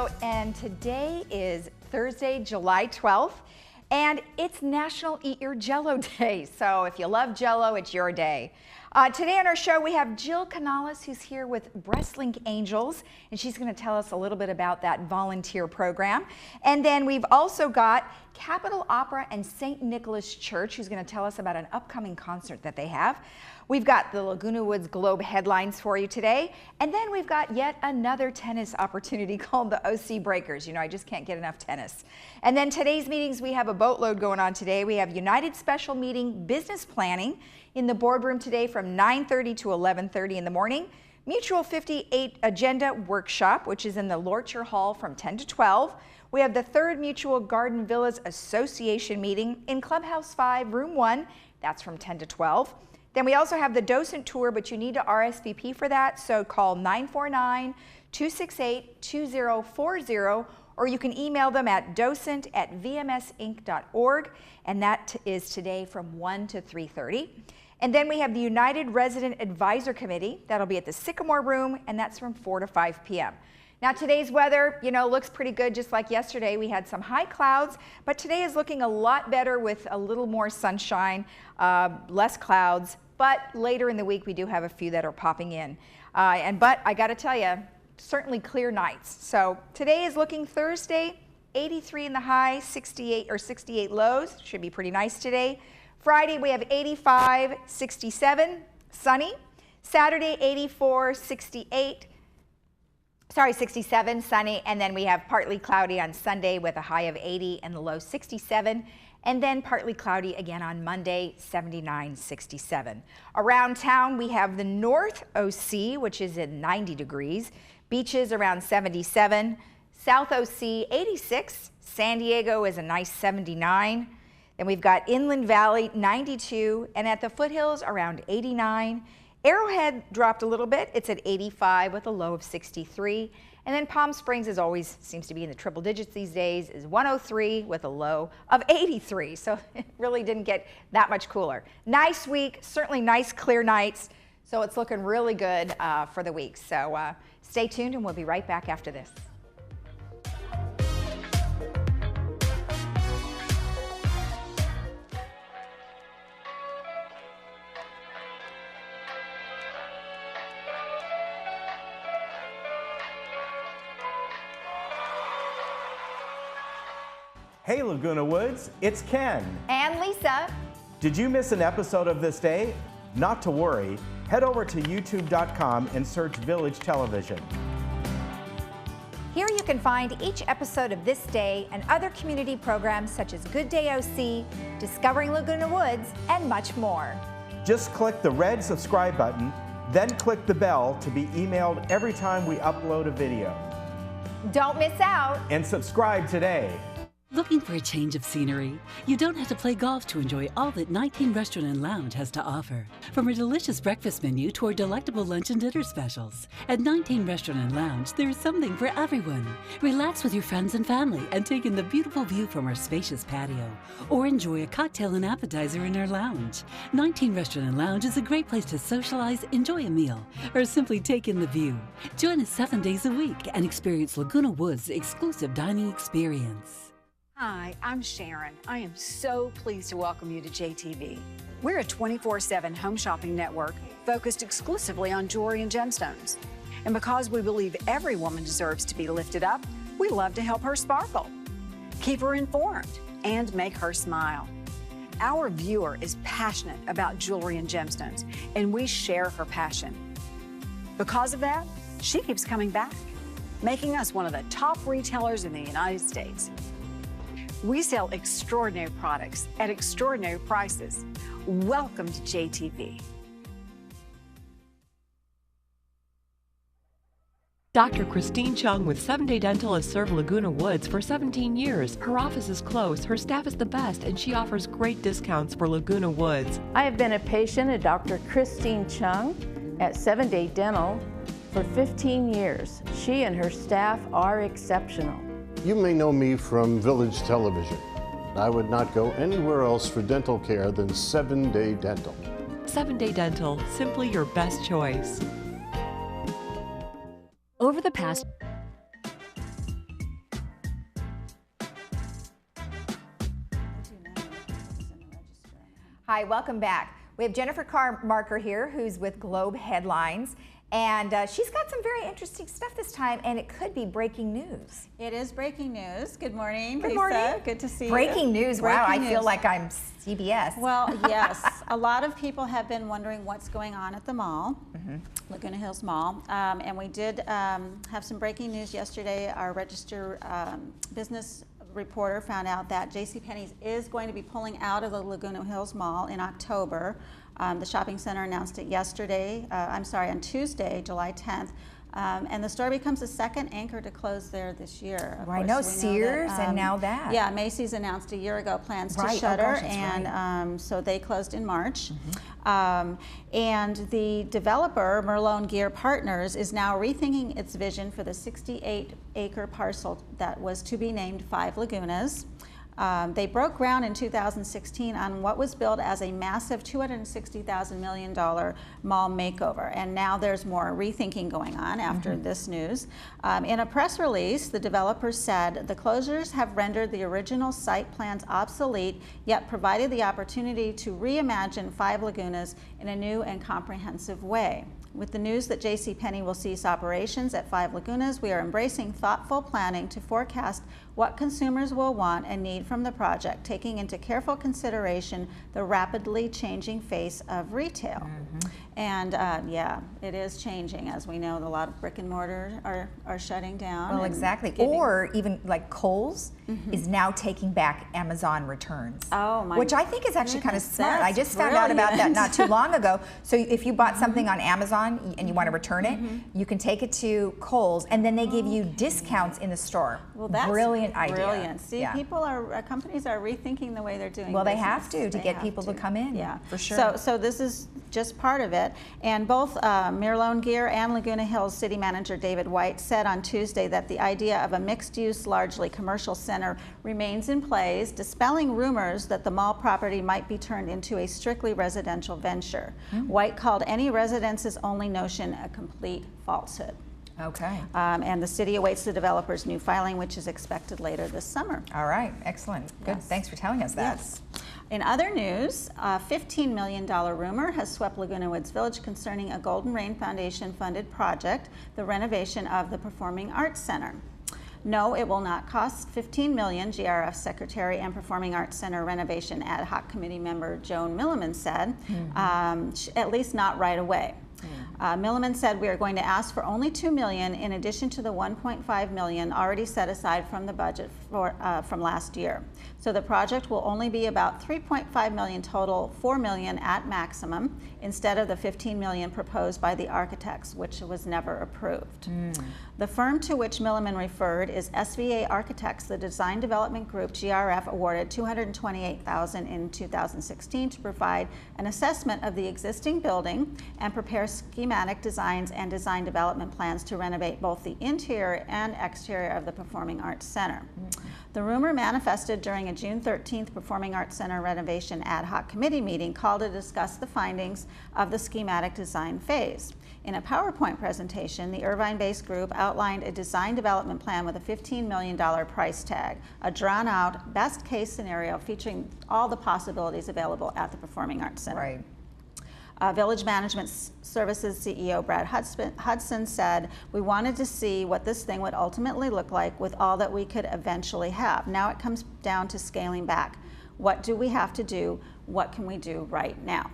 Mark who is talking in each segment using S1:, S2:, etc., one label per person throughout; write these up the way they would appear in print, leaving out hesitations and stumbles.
S1: Hello, and today is Thursday, July 12th, and it's National Eat Your Jell-O Day. So if you love Jell-O, it's your day. Today on our show, we have Jill Canales, who's here with Breastlink Angels, and she's going to tell us a little bit about that volunteer program. And then we've also got Capitol Opera and St. Nicholas Church, who's going to tell us about an upcoming concert that they have. We've got the Laguna Woods Globe headlines for you today, and then we've got yet another tennis opportunity called the OC Breakers. You know, I just can't get enough tennis. And then today's meetings, we have a boatload going on today. We have United Special Meeting Business Planning in the boardroom today from 9:30 to 11:30 in the morning. Mutual 58 Agenda Workshop, which is in the Lorcher Hall from 10 to 12. We have the third Mutual Garden Villas Association meeting in Clubhouse 5, Room 1. That's from 10 to 12. Then we also have the docent tour, but you need to RSVP for that, so call 949-268-2040, or you can email them at docent@vmsinc.org, and that is today from 1 to 3:30. And then we have the United Resident Advisor Committee. That'll be at the Sycamore Room, and that's from 4 to 5 p.m. Now today's weather, you know, looks pretty good, just like yesterday. We had some high clouds, but today is looking a lot better with a little more sunshine, less clouds. But later in the week, we do have a few that are popping in. But I got to tell you, certainly clear nights. So today is looking Thursday, 83 in the high, 68 lows. Should be pretty nice today. Friday, we have 85, 67, sunny. Saturday, 84, 67, sunny. And then we have partly cloudy on Sunday with a high of 80 and the low 67. And then partly cloudy again on Monday, 79, 67. Around town, we have the North OC, which is at 90 degrees. Beaches around 77. South OC, 86. San Diego is a nice 79. Then we've got Inland Valley, 92. And at the foothills, around 89. Arrowhead dropped a little bit. It's at 85 with a low of 63. And then Palm Springs, as always, seems to be in the triple digits these days, is 103 with a low of 83. So it really didn't get that much cooler. Nice week, certainly nice clear nights. So it's looking really good for the week. So stay tuned and we'll be right back after this.
S2: Hey Laguna Woods, it's Ken.
S1: And Lisa.
S2: Did you miss an episode of This Day? Not to worry. Head over to youtube.com and search Village Television.
S1: Here you can find each episode of This Day and other community programs such as Good Day OC, Discovering Laguna Woods, and much more.
S2: Just click the red subscribe button, then click the bell to be emailed every time we upload a video.
S1: Don't miss out.
S2: And subscribe today.
S3: Looking for a change of scenery? You don't have to play golf to enjoy all that 19 Restaurant and Lounge has to offer. From a delicious breakfast menu to our delectable lunch and dinner specials. At 19 Restaurant and Lounge, there is something for everyone. Relax with your friends and family and take in the beautiful view from our spacious patio. Or enjoy a cocktail and appetizer in our lounge. 19 Restaurant and Lounge is a great place to socialize, enjoy a meal, or simply take in the view. Join us 7 days a week and experience Laguna Woods' exclusive dining experience.
S4: Hi, I'm Sharon. I am so pleased to welcome you to JTV. We're a 24/7 home shopping network focused exclusively on jewelry and gemstones. And because we believe every woman deserves to be lifted up, we love to help her sparkle, keep her informed, and make her smile. Our viewer is passionate about jewelry and gemstones, and we share her passion. Because of that, she keeps coming back, making us one of the top retailers in the United States. We sell extraordinary products at extraordinary prices. Welcome to JTV.
S5: Dr. Christine Chung with 7-Day Dental has served Laguna Woods for 17 years. Her office is close, her staff is the best, and she offers great discounts for Laguna Woods.
S6: I have been a patient of Dr. Christine Chung at 7-Day Dental for 15 years. She and her staff are exceptional.
S7: You may know me from Village Television. I would not go anywhere else for dental care than 7-Day Dental.
S5: 7-Day Dental, simply your best choice.
S3: Over the past
S1: Hi, welcome back. We have Jennifer Carmarker here, who's with Globe Headlines, and she's got some very interesting stuff this time, and it could be breaking news.
S8: It is breaking news. Good morning,
S1: Good
S8: Lisa.
S1: morning.
S8: Good to see
S1: Breaking
S8: you.
S1: news. Wow, I
S8: Breaking
S1: feel
S8: news.
S1: like I'm CBS.
S8: Well, yes. A lot of people have been wondering what's going on at the mall, Laguna Hills Mall, and we did have some breaking news yesterday. Our register business reporter found out that JCPenney's is going to be pulling out of the Laguna Hills Mall in October. The shopping center announced it yesterday, on Tuesday, July 10th. And the store becomes the second anchor to close there this year. Of
S1: I
S8: course,
S1: know,
S8: we
S1: Sears
S8: that,
S1: and now that.
S8: Yeah, Macy's announced a year ago plans to
S1: Right.
S8: shutter,
S1: Oh, gosh, that's
S8: and
S1: right.
S8: so they closed in March. And the developer, Merlone Gear Partners, is now rethinking its vision for the 68-acre parcel that was to be named 5 Lagunas. They broke ground in 2016 on what was billed as a massive $260 million mall makeover, and now there's more rethinking going on after this news. In a press release, the developers said the closures have rendered the original site plans obsolete, yet provided the opportunity to reimagine 5 Lagunas in a new and comprehensive way. With the news that JCPenney will cease operations at 5 Lagunas, we are embracing thoughtful planning to forecast what consumers will want and need from the project, taking into careful consideration the rapidly changing face of retail. And yeah, it is changing. As we know, a lot of brick and mortar are shutting down.
S1: Well,
S8: and
S1: exactly.
S8: giving-
S1: Or even like Kohl's is now taking back Amazon returns.
S8: Oh, my
S1: Which I think is actually kind of
S8: goodness,
S1: smart. I
S8: that's
S1: just found out about that
S8: brilliant.
S1: not too long ago. So if you bought something on Amazon and you want to return it, you can take it to Kohl's and then they give you discounts in the store.
S8: Well, that's
S1: brilliant idea.
S8: Brilliant. See,
S1: Yeah.
S8: companies are rethinking the way they're doing
S1: Well, they
S8: business.
S1: have to
S8: They
S1: get
S8: have
S1: people to come in.
S8: Yeah,
S1: for sure.
S8: So this is just part of it. And both Merlone Gear and Laguna Hills City Manager David White said on Tuesday that the idea of a mixed-use, largely commercial center remains in place, dispelling rumors that the mall property might be turned into a strictly residential venture. White called any residences-only notion a complete falsehood.
S1: Okay.
S8: And the city awaits the developer's new filing, which is expected later this summer.
S1: All right. Excellent. Good.
S8: Yes.
S1: Thanks for telling us that.
S8: Yes. In other news, a $15 million rumor has swept Laguna Woods Village concerning a Golden Rain Foundation funded project, the renovation of the Performing Arts Center. No, it will not cost $15 million, GRF Secretary and Performing Arts Center Renovation Ad Hoc Committee member Joan Milliman said, at least not right away. Milliman said, we are going to ask for only $2 million in addition to the $1.5 million already set aside from the budget from last year. So the project will only be about $3.5 million total, $4 million at maximum, instead of the $15 million proposed by the architects, which was never approved. The firm to which Milliman referred is SVA Architects, the design development group GRF awarded $228,000 in 2016 to provide an assessment of the existing building and prepare schematic designs and design development plans to renovate both the interior and exterior of the Performing Arts Center. The rumor manifested during a June 13th Performing Arts Center Renovation Ad Hoc Committee meeting called to discuss the findings of the schematic design phase. In a PowerPoint presentation, the Irvine-based group outlined a design development plan with a $15 million price tag, a drawn-out best-case scenario featuring all the possibilities available at the Performing Arts Center.
S1: Right.
S8: Village Management Services CEO Brad Hudson said, we wanted to see what this thing would ultimately look like with all that we could eventually have. Now it comes down to scaling back. What do we have to do? What can we do right now?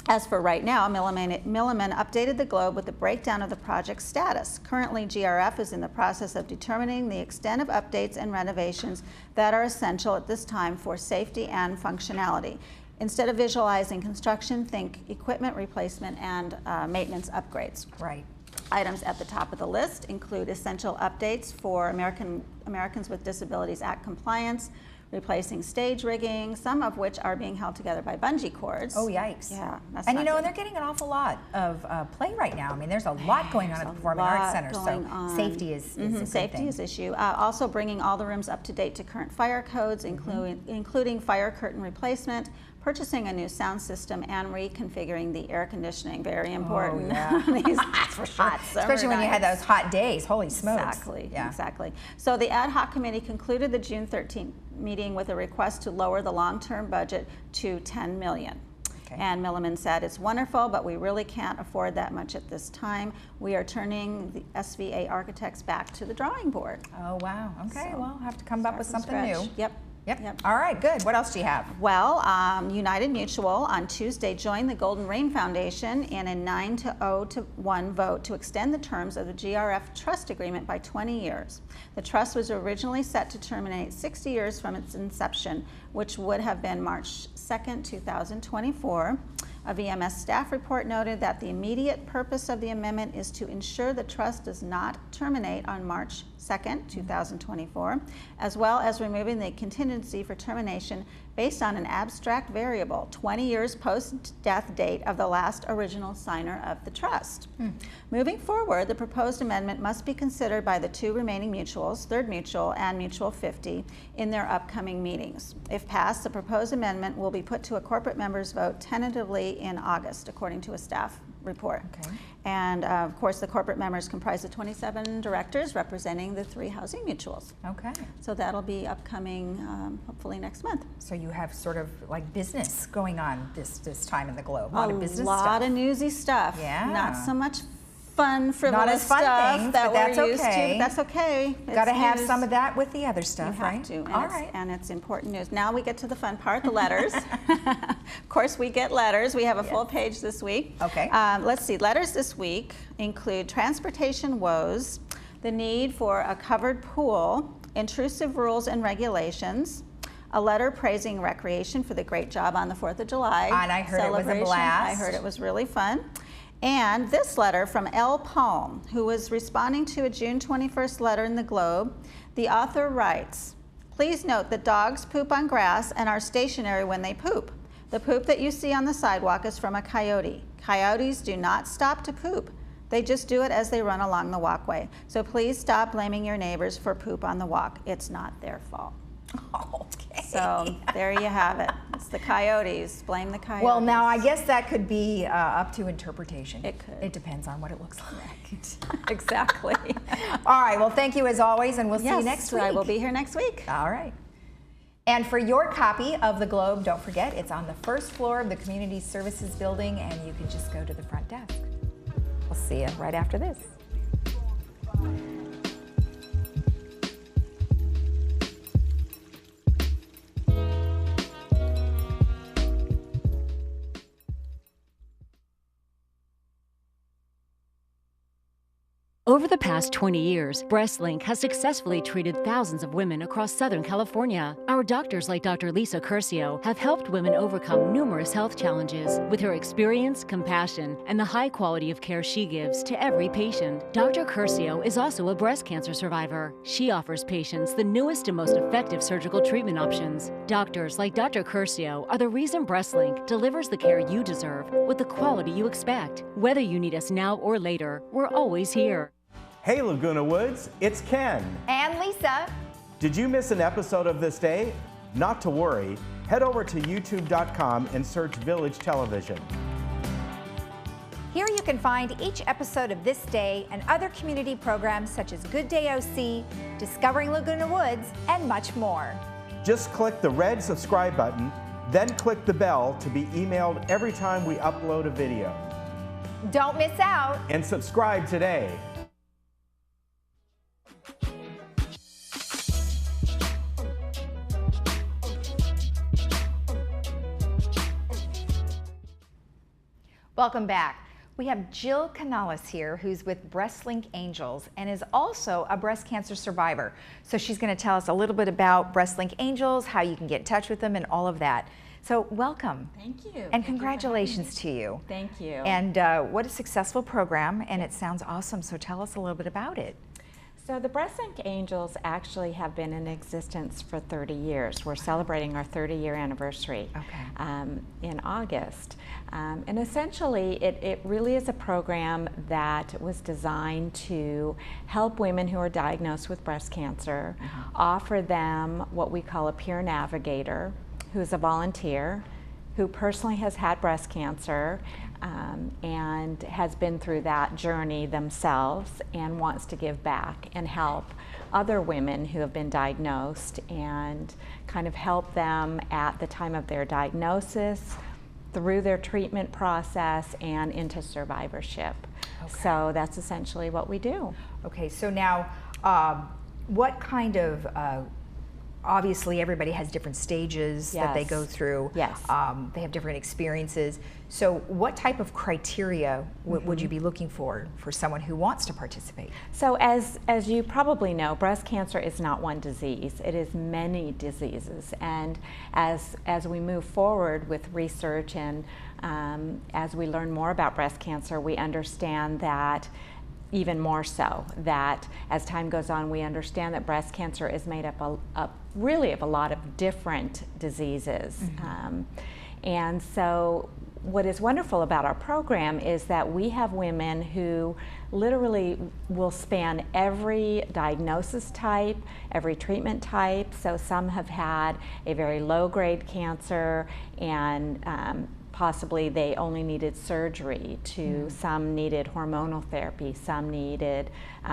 S8: As for right now, Milliman updated the Globe with the breakdown of the project's status. Currently, GRF is in the process of determining the extent of updates and renovations that are essential at this time for safety and functionality. Instead of visualizing construction, think equipment replacement and maintenance upgrades.
S1: Right.
S8: Items at the top of the list include essential updates for Americans with Disabilities Act compliance, replacing stage rigging, some of which are being held together by bungee cords.
S1: Oh, yikes.
S8: Yeah, that's
S1: And
S8: not
S1: you know,
S8: good.
S1: they're getting an awful lot of play right now. I mean, there's a lot going on at the Performing Arts Center, so safety is a good
S8: Safety
S1: thing.
S8: is issue. Also bringing all the rooms up to date to current fire codes, including fire curtain replacement, purchasing a new sound system, and reconfiguring the air conditioning. Very important.
S1: yeah.
S8: These hot summer
S1: Especially when you had
S8: nights.
S1: those hot days. Holy smokes.
S8: Exactly,
S1: Yeah.
S8: exactly. So the ad hoc committee concluded the June 13th meeting with a request to lower the long-term budget to $10 million.
S1: Okay.
S8: And Milliman said, it's wonderful, but we really can't afford that much at this time. We are turning the SVA architects back to the drawing board.
S1: Oh, wow. Okay,
S8: So,
S1: well, have to come up with
S8: start from
S1: something
S8: scratch.
S1: new.
S8: Yep.
S1: Yep. All right, good. What else do you have?
S8: Well, United Mutual on Tuesday joined the Golden Rain Foundation in a 9-0-1 vote to extend the terms of the GRF trust agreement by 20 years. The trust was originally set to terminate 60 years from its inception, which would have been March 2nd, 2024. A VMS staff report noted that the immediate purpose of the amendment is to ensure the trust does not terminate on March 2nd, 2024, as well as removing the contingency for termination based on an abstract variable, 20 years post-death date of the last original signer of the trust. Moving forward, the proposed amendment must be considered by the two remaining mutuals, Third Mutual and Mutual 50, in their upcoming meetings. If passed, the proposed amendment will be put to a corporate members vote tentatively in August, according to a staff report.
S1: Okay.
S8: And of course, the corporate members comprise of 27 directors representing the 3 housing mutuals.
S1: Okay.
S8: So that'll be upcoming, hopefully next month.
S1: So you have sort of like business going on this time in the globe. A lot of business
S8: A lot
S1: stuff.
S8: of newsy stuff.
S1: Yeah.
S8: Not so much fun, frivolous
S1: Not as fun
S8: stuff
S1: things,
S8: that
S1: but
S8: we're
S1: that's
S8: used
S1: okay.
S8: to. That's okay.
S1: Got to
S8: It's
S1: have
S8: news.
S1: some of that with the other
S8: You
S1: stuff,
S8: have
S1: right?
S8: to, and
S1: All
S8: it's,
S1: right.
S8: and it's important news. Now we get to the fun part, the letters. Of course, we get letters. We have a full page this week.
S1: Okay.
S8: Let's see. Letters this week include transportation woes, the need for a covered pool, intrusive rules and regulations, a letter praising recreation for the great job on the 4th of July
S1: And I heard it was a
S8: celebration.
S1: blast.
S8: I heard it was really fun. And this letter from L. Palm, who was responding to a June 21st letter in the Globe. The author writes, "Please note that dogs poop on grass and are stationary when they poop. The poop that you see on the sidewalk is from a coyote. Coyotes do not stop to poop. They just do it as they run along the walkway. So please stop blaming your neighbors for poop on the walk. It's not their fault."
S1: Okay.
S8: So there you have it. It's the coyotes. Blame the coyotes.
S1: Well, now I guess that could be up to interpretation.
S8: It could.
S1: It depends on what it looks like.
S8: Exactly.
S1: All right. Well, thank you as always, and we'll see you next week.
S8: I will be here next week.
S1: All right. And for your copy of the Globe, don't forget, it's on the first floor of the Community Services Building, and you can just go to the front desk. We'll see you right after this.
S9: Over the past 20 years, BreastLink has successfully treated thousands of women across Southern California. Our doctors like Dr. Lisa Curcio have helped women overcome numerous health challenges. With her experience, compassion, and the high quality of care she gives to every patient, Dr. Curcio is also a breast cancer survivor. She offers patients the newest and most effective surgical treatment options. Doctors like Dr. Curcio are the reason BreastLink delivers the care you deserve with the quality you expect. Whether you need us now or later, we're always here.
S2: Hey Laguna Woods, it's Ken.
S1: And Lisa.
S2: Did you miss an episode of This Day? Not to worry. Head over to youtube.com and search Village Television.
S1: Here you can find each episode of This Day and other community programs such as Good Day OC, Discovering Laguna Woods, and much more.
S2: Just click the red subscribe button, then click the bell to be emailed every time we upload a video.
S1: Don't miss out.
S2: And subscribe today.
S1: Welcome back. We have Jill Canales here, who's with BreastLink Angels and is also a breast cancer survivor. So she's going to tell us a little bit about BreastLink Angels, how you can get in touch with them, and all of that. So welcome.
S10: Thank you.
S1: And
S10: Thank
S1: congratulations to you.
S10: Thank you.
S1: And what a successful program, and it sounds awesome. So tell us a little bit about it.
S10: So the BreastLink Angels actually have been in existence for 30 years. We're celebrating our 30-year anniversary in August. And essentially, it really is a program that was designed to help women who are diagnosed with breast cancer, offer them what we call a peer navigator, who's a volunteer, who personally has had breast cancer, and has been through that journey themselves and wants to give back and help other women who have been diagnosed and kind of help them at the time of their diagnosis, through their treatment process, and into survivorship.
S1: Okay.
S10: So that's essentially what we do.
S1: Okay, so now what kind of, obviously everybody has different stages that they go through.
S10: Yes.
S1: They have different experiences. So what type of criteria would you be looking for someone who wants to participate?
S10: So as you probably know, breast cancer is not one disease. It is many diseases. And as we move forward with research and as we learn more about breast cancer, we understand that even more so, that as time goes on, we understand that breast cancer is made up really of a lot of different diseases. And so what is wonderful about our program is that we have women who literally will span every diagnosis type, every treatment type. So some have had a very low-grade cancer, and possibly they only needed surgery, to some needed hormonal therapy, some needed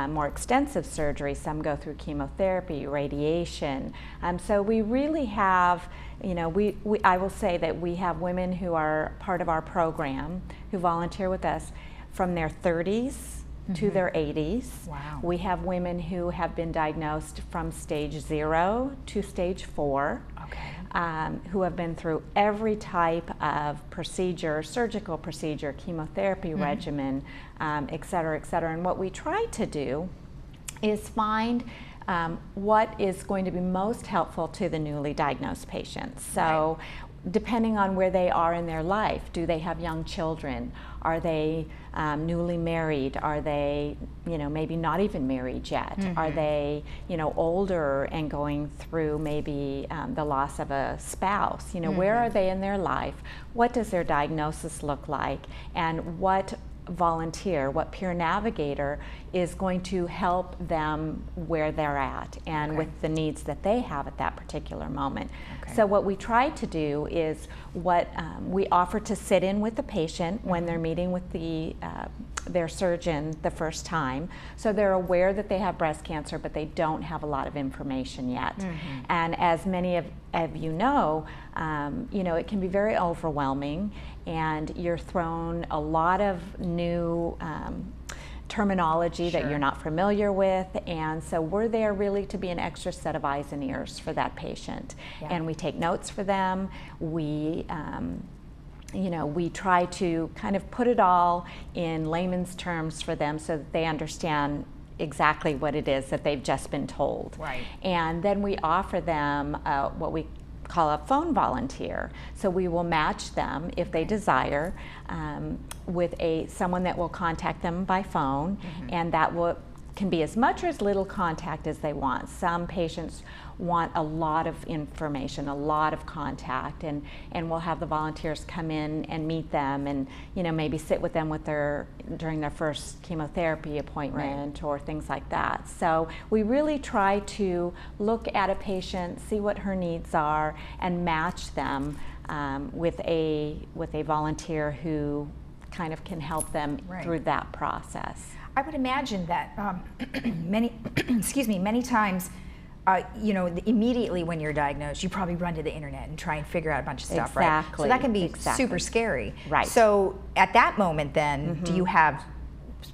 S10: more extensive surgery, some go through chemotherapy, radiation. So we really have, you know, I will say that we have women who are part of our program who volunteer with us from their 30s to their 80s.
S1: Wow.
S10: We have women who have been diagnosed from stage 0 to stage 4.
S1: Okay.
S10: Who have been through every type of procedure, surgical procedure, chemotherapy regimen, et cetera, et cetera. And what we try to do is find what is going to be most helpful to the newly diagnosed patients. So depending on where they are in their life, do they have young children? Are they newly married? Are they, you know, maybe not even married yet? Are they, you know, older and going through maybe the loss of a spouse? You know, where are they in their life? What does their diagnosis look like? And what volunteer, what peer navigator is going to help them where they're at and with the needs that they have at that particular moment. So what we try to do is we offer to sit in with the patient when they're meeting with their surgeon the first time, so they're aware that they have breast cancer, but they don't have a lot of information yet. And as many of you know, it can be very overwhelming, and you're thrown a lot of new terminology that you're not familiar with, and so we're there really to be an extra set of eyes and ears for that patient. And we take notes for them. We we try to kind of put it all in layman's terms for them so that they understand exactly what it is that they've just been told. And then we offer them what we call a phone volunteer. So we will match them, if they desire, with someone that will contact them by phone, and that can be as much or as little contact as they want. Some patients want a lot of information, a lot of contact, and we'll have the volunteers come in and meet them, and maybe sit with them during their first chemotherapy appointment or things like that. So we really try to look at a patient, see what her needs are, and match them with a volunteer who kind of can help them through that process.
S1: I would imagine that many times, immediately when you're diagnosed, you probably run to the internet and try and figure out a bunch of stuff, right? So that can be super scary. So at that moment then, do you have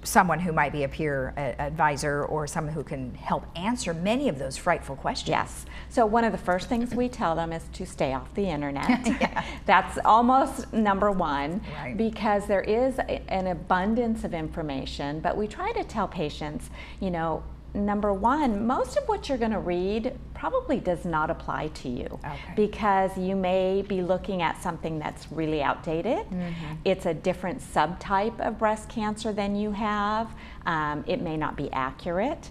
S1: someone who might be a peer advisor or someone who can help answer many of those frightful questions?
S10: Yes. So one of the first things we tell them is to stay off the internet. That's almost number one, because there is an abundance of information, but we try to tell patients, number one, most of what you're going to read probably does not apply to you, because you may be looking at something that's really outdated. It's a different subtype of breast cancer than you have. It may not be accurate.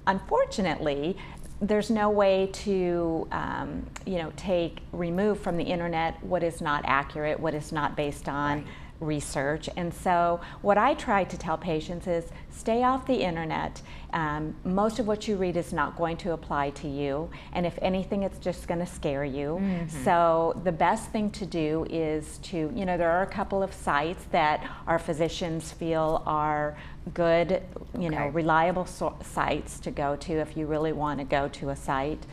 S10: Unfortunately, there's no way to remove from the internet what is not accurate, what is not based on research. And so what I try to tell patients is stay off the internet. Most of what you read is not going to apply to you, and if anything, it's just going to scare you. So the best thing to do is to, there are a couple of sites that our physicians feel are good, reliable sites to go to if you really want to go to a site.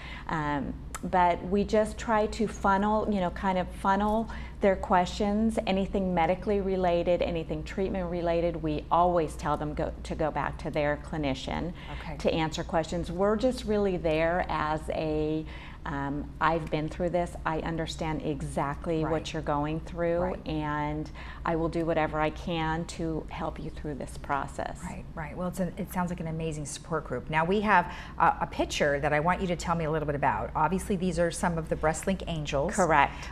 S10: But we just try to funnel, kind of funnel their questions, anything medically related, anything treatment related, we always tell them to go back to their clinician to answer questions. We're just really there as a, I've been through this, I understand exactly what you're going through, and I will do whatever I can to help you through this process.
S1: Right. Well, it sounds like an amazing support group. Now we have a picture that I want you to tell me a little bit about. Obviously, these are some of the BreastLink Angels.
S10: Correct.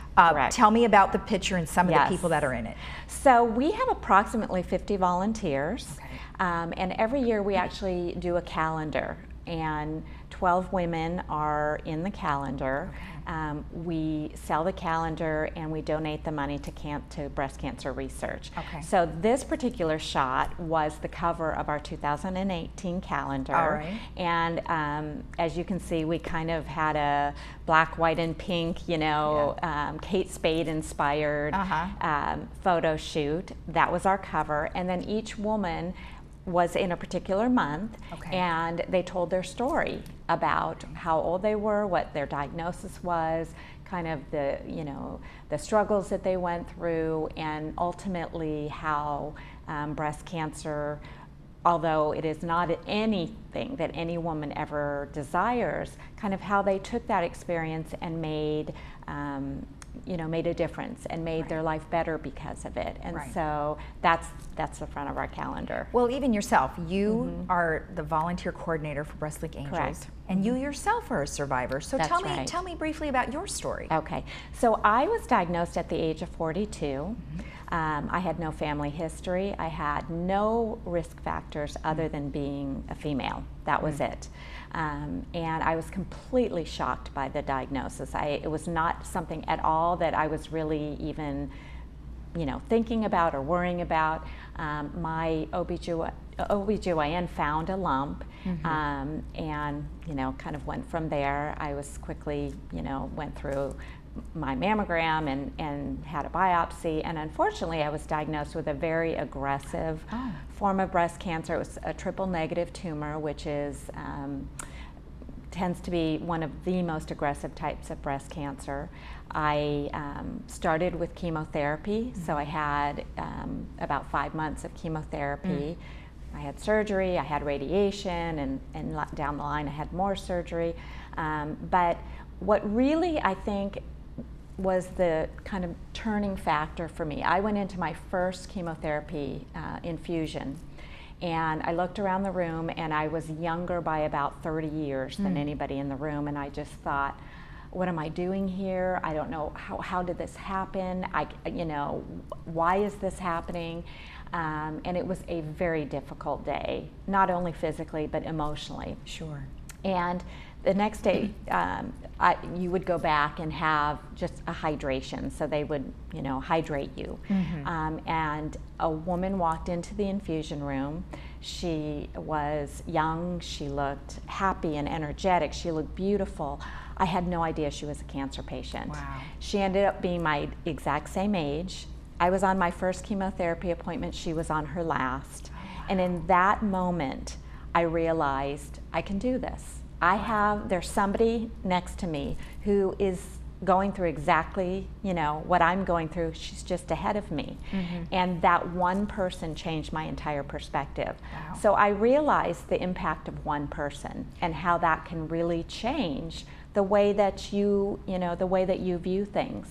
S1: Tell me about the picture and some of the people that are in it.
S10: So we have approximately 50 volunteers, and every year we actually do a calendar, and 12 women are in the calendar. We sell the calendar and we donate the money to breast cancer research. So this particular shot was the cover of our 2018 calendar. And as you can see, we kind of had a black, white, and pink, Kate Spade inspired photo shoot. That was our cover. And then each woman was in a particular month, and they told their story about how old they were, what their diagnosis was, kind of the struggles that they went through, and ultimately how breast cancer, although it is not anything that any woman ever desires, kind of how they took that experience and made a difference and made their life better because of it. And so that's the front of our calendar.
S1: Well, even yourself, you are the volunteer coordinator for BreastLink Angels, and you yourself are a survivor. So tell me briefly about your story.
S10: Okay, so I was diagnosed at the age of 42. I had no family history. I had no risk factors other than being a female. That was it. And I was completely shocked by the diagnosis. It was not something at all that I was really even, thinking about or worrying about. My OBGYN found a lump, and, kind of went from there. I was quickly, went through my mammogram and had a biopsy, and unfortunately I was diagnosed with a very aggressive form of breast cancer. It was a triple negative tumor, which is tends to be one of the most aggressive types of breast cancer. I started with chemotherapy, so I had about 5 months of chemotherapy. I had surgery, I had radiation, and down the line I had more surgery. But what really, I think, was the kind of turning factor for me. I went into my first chemotherapy infusion, and I looked around the room, and I was younger by about 30 years than anybody in the room, and I just thought, what am I doing here? I don't know, how did this happen? Why is this happening? And it was a very difficult day, not only physically, but emotionally.
S1: Sure.
S10: And the next day, you would go back and have just a hydration. So they would, hydrate you. And a woman walked into the infusion room. She was young. She looked happy and energetic. She looked beautiful. I had no idea she was a cancer patient.
S1: Wow.
S10: She ended up being my exact same age. I was on my first chemotherapy appointment. She was on her last. And in that moment, I realized I can do this. There's somebody next to me who is going through exactly, what I'm going through. She's just ahead of me. And that one person changed my entire perspective.
S1: Wow.
S10: So I realized the impact of one person and how that can really change the way that you view things.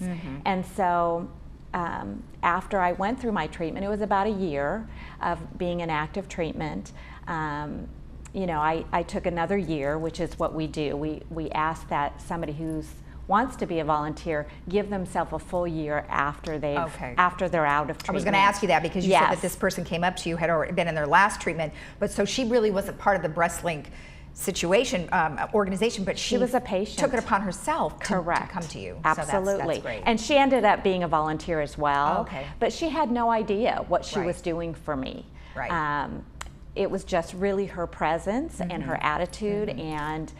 S10: And so after I went through my treatment, it was about a year of being in active treatment. I took another year, which is what we do. We ask that somebody who wants to be a volunteer give themselves a full year after they're out of treatment.
S1: I was going to ask you that because you said that this person came up to you, had already been in their last treatment, but so she really wasn't part of the BreastLink situation, organization, but
S10: she was a patient.
S1: Took it upon herself to come to you.
S10: Absolutely.
S1: So that's great.
S10: And she ended up being a volunteer as well.
S1: Oh, okay.
S10: But she had no idea what she was doing for me.
S1: Right.
S10: It was just really her presence and her attitude, and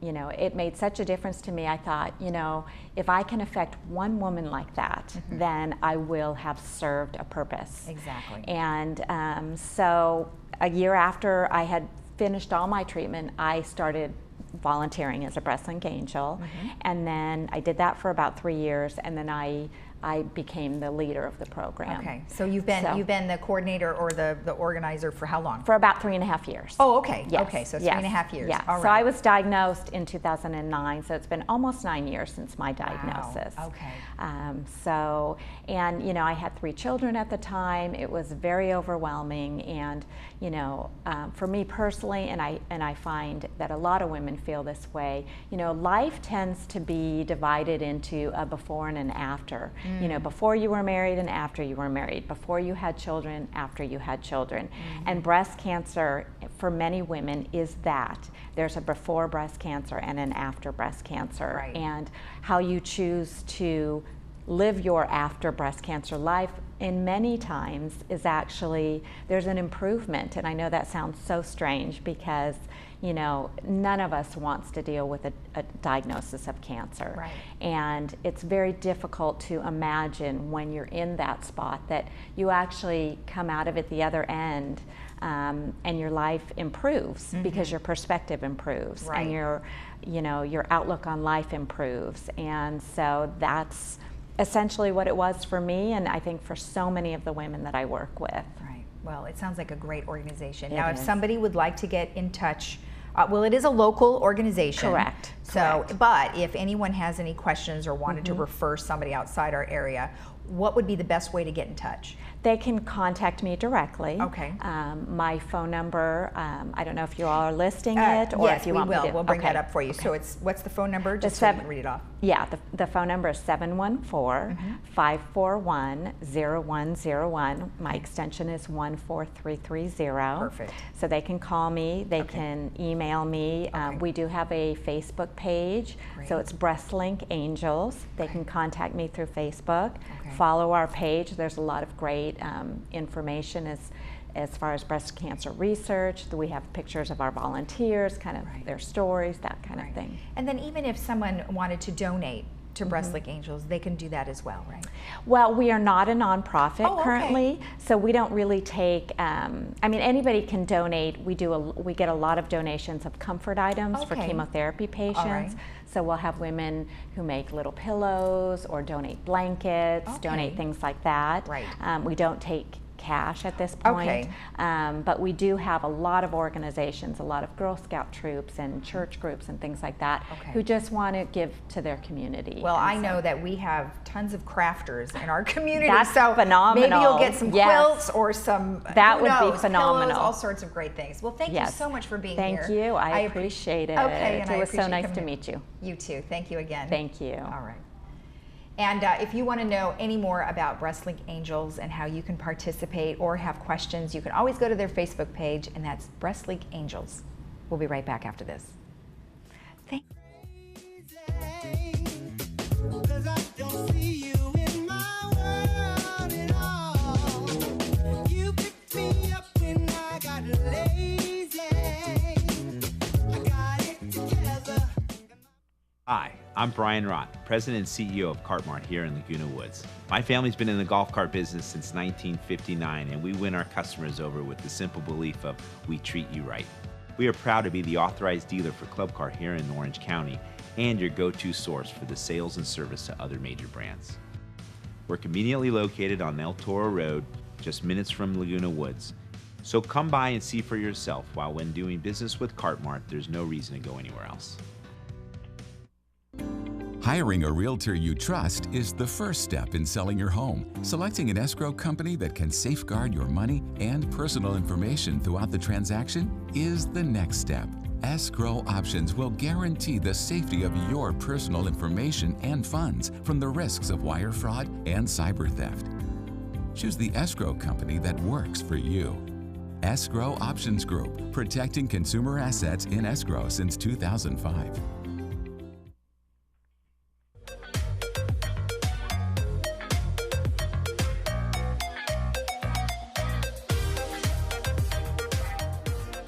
S10: you know, it made such a difference to me. I thought, you know, if I can affect one woman like that, then I will have served a purpose.
S1: Exactly.
S10: And so a year after I had finished all my treatment, I started volunteering as a breast link angel, and then I did that for about 3 years, and then I became the leader of the program.
S1: Okay, so you've been the coordinator or the organizer for how long?
S10: For about 3.5 years.
S1: Oh, okay.
S10: Yes.
S1: Okay, so 3.5 years.
S10: Yeah.
S1: All right.
S10: So I was diagnosed in 2009, so it's been almost 9 years since my diagnosis.
S1: Wow. Okay.
S10: And you know, I had 3 children at the time. It was very overwhelming, and you know, for me personally, and I find that a lot of women feel this way. You know, life tends to be divided into a before and an after. You know, before you were married and after you were married, before you had children, after you had children. And breast cancer, for many women, is that. There's a before breast cancer and an after breast cancer.
S1: Right.
S10: And how you choose to live your after breast cancer life in many times is actually, there's an improvement. And I know that sounds so strange because, you know, none of us wants to deal with a diagnosis of cancer.
S1: Right.
S10: And it's very difficult to imagine when you're in that spot that you actually come out of it the other end, and your life improves because your perspective improves,
S1: right.
S10: and your outlook on life improves. And so that's essentially what it was for me, and I think for so many of the women that I work with.
S1: Right. Well, it sounds like a great organization.
S10: It
S1: now,
S10: is.
S1: if somebody would like to get in touch, well, it is a local organization.
S10: Correct.
S1: So,
S10: Correct.
S1: but if anyone has any questions or wanted to refer somebody outside our area, what would be the best way to get in touch?
S10: They can contact me directly.
S1: Okay.
S10: My phone number, I don't know if you all are listing it, or
S1: yes,
S10: if you
S1: we
S10: want
S1: will.
S10: me to.
S1: We'll bring
S10: Okay.
S1: that up for you.
S10: Okay.
S1: So it's, what's the phone number? Just so you can read it off.
S10: Yeah, the phone number is 714-541-0101. My extension is 14330.
S1: Perfect.
S10: So they can call me, they can email me.
S1: Okay.
S10: We do have a Facebook page, so
S1: Great.
S10: it's Breast Link Angels. They can contact me through Facebook.
S1: Okay.
S10: Follow our page. There's a lot of great information as far as breast cancer research. We have pictures of our volunteers, kind of their stories, that kind of thing.
S1: And then even if someone wanted to donate to Breast Link Angels, they can do that as well, right?
S10: Well, we are not a nonprofit
S1: Oh, okay.
S10: currently, so we don't really take. I mean, anybody can donate. We get a lot of donations of comfort items for
S1: Okay.
S10: chemotherapy patients.
S1: All right.
S10: So we'll have women who make little pillows or donate blankets,
S1: Okay.
S10: donate things like that.
S1: Right.
S10: We don't take cash at this point,
S1: Okay.
S10: but we do have a lot of organizations, a lot of Girl Scout troops and church groups and things like that,
S1: Okay.
S10: who just want to give to their community.
S1: Well,
S10: And
S1: I
S10: so-
S1: know that we have tons of crafters in our community.
S10: That's
S1: so
S10: phenomenal.
S1: Maybe you'll get some
S10: Yes.
S1: quilts or some
S10: That
S1: who
S10: would be
S1: knows,
S10: phenomenal.
S1: pillows, all sorts of great things. Well, thank you
S10: Yes.
S1: so much for being
S10: Thank
S1: here.
S10: you. I
S1: appre-
S10: appreciate it.
S1: Okay, and
S10: It
S1: I
S10: was so
S1: appreciate
S10: nice
S1: coming
S10: to
S1: in.
S10: meet you.
S1: You too. Thank you again.
S10: Thank you.
S1: All right. And if you want to know any more about Breast Link Angels and how you can participate or have questions, you can always go to their Facebook page, and that's Breast Link Angels. We'll be right back after this. Thank
S11: Hi, I'm Brian Rott, President and CEO of Cart Mart here in Laguna Woods. My family's been in the golf cart business since 1959, and we win our customers over with the simple belief of we treat you right. We are proud to be the authorized dealer for Club Car here in Orange County and your go-to source for the sales and service to other major brands. We're conveniently located on El Toro Road, just minutes from Laguna Woods. So come by and see for yourself, while when doing business with Cart Mart, there's no reason to go anywhere else.
S12: Hiring a realtor you trust is the first step in selling your home. Selecting an escrow company that can safeguard your money and personal information throughout the transaction is the next step. Escrow Options will guarantee the safety of your personal information and funds from the risks of wire fraud and cyber theft. Choose the escrow company that works for you. Escrow Options Group, protecting consumer assets in escrow since 2005.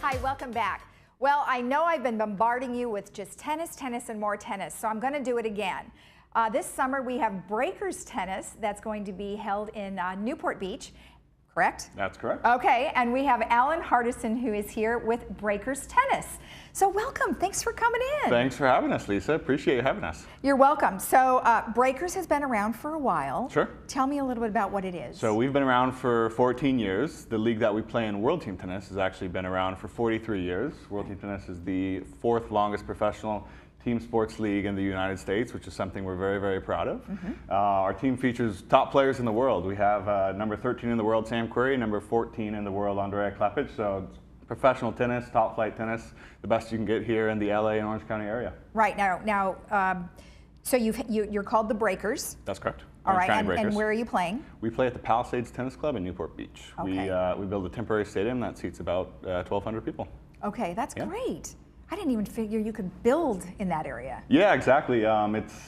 S1: Hi, welcome back. Well, I know I've been bombarding you with just tennis, tennis, and more tennis, so I'm going to do it again. This summer we have Breakers Tennis that's going to be held in Newport Beach, correct?
S13: That's correct.
S1: Okay, and we have Alan Hardison who is here with Breakers Tennis. So welcome, thanks for coming in.
S13: Thanks for having us, Lisa. Appreciate you having us.
S1: You're welcome. So Breakers has been around for a while.
S13: Sure.
S1: Tell me a little bit about what it is.
S13: So we've been around for 14 years. The league that we play in, World Team Tennis, has actually been around for 43 years. World Team Tennis is the 4th longest professional team sports league in the United States, which is something we're very, very proud of. Our team features top players in the world. We have number 13 in the world, Sam Querrey, number 14 in the world, Andrea Klepich. So it's professional tennis, top flight tennis, the best you can get here in the LA and Orange County area.
S1: Right, so you're called the Breakers.
S13: That's correct.
S1: All
S13: Orange
S1: right,
S13: County Breakers.
S1: and where are you playing?
S13: We play at the Palisades Tennis Club in Newport Beach.
S1: Okay.
S13: We built a temporary stadium that seats about 1,200 people.
S1: Okay, that's great. I didn't even figure you could build in that area.
S13: Yeah, exactly.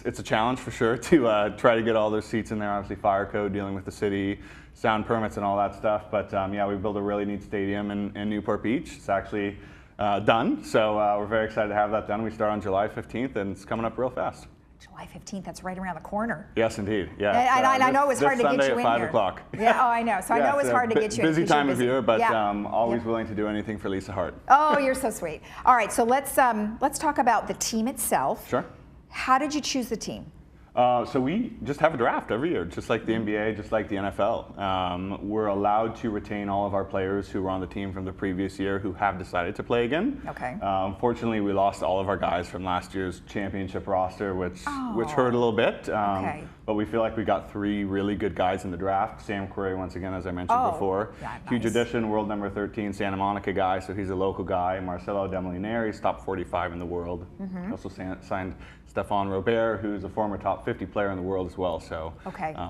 S13: It's a challenge for sure to try to get all those seats in there. Obviously, fire code, dealing with the city, sound permits, and all that stuff. But yeah, we built a really neat stadium in Newport Beach. It's actually done, so we're very excited to have that done. We start on July 15th, and it's coming up real fast.
S1: July 15th, that's right around the corner.
S13: Yes, indeed. Yeah.
S1: And I know it was hard to get you in here.
S13: This Sunday at 5 o'clock.
S1: Yeah, oh, I know. So I know it was hard to get you in.
S13: Busy time of year, but
S1: yeah.
S13: always willing to do anything for Lisa Hart.
S1: Oh, you're so sweet. All right, so let's talk about the team itself.
S13: Sure.
S1: How did you choose the team?
S13: So we just have a draft every year, just like the NBA, just like the NFL. We're allowed to retain all of our players who were on the team from the previous year who have decided to play again.
S1: Okay.
S13: Unfortunately, we lost all of our guys from last year's championship roster, which hurt a little bit.
S1: Okay.
S13: But we feel like we got 3 really good guys in the draft. Sam Querrey, once again, as I mentioned before.
S1: Yeah,
S13: Huge
S1: nice.
S13: addition, world number 13, Santa Monica guy, so he's a local guy. Marcelo Demolinari's top 45 in the world. Also signed Stefan Robert, who's a former top 50 player in the world as well. So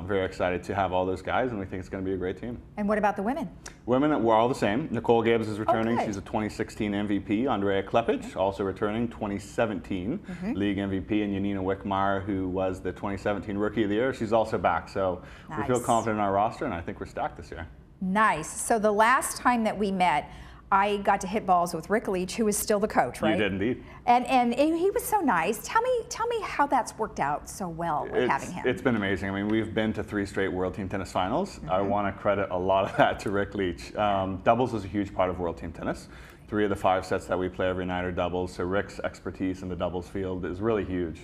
S13: very excited to have all those guys, and we think it's going to be a great team.
S1: And what about the women?
S13: Women, we're all the same. Nicole Gibbs is returning.
S1: Okay.
S13: She's a 2016 MVP. Andrea Klepich, also returning, 2017 league MVP. And Janina Wickmeyer, who was the 2017 Rookie of the Year, she's also back. So we feel confident in our roster, and I think we're stacked this year. Nice.
S1: So the last time that we met, I got to hit balls with Rick Leach, who is still the coach, right?
S13: You did indeed.
S1: And he was so nice. Tell me how that's worked out so well with having him.
S13: It's been amazing. I mean, we've been to 3 straight World Team Tennis finals. I want to credit a lot of that to Rick Leach. Doubles is a huge part of World Team Tennis. 3 of the 5 sets that we play every night are doubles, so Rick's expertise in the doubles field is really huge.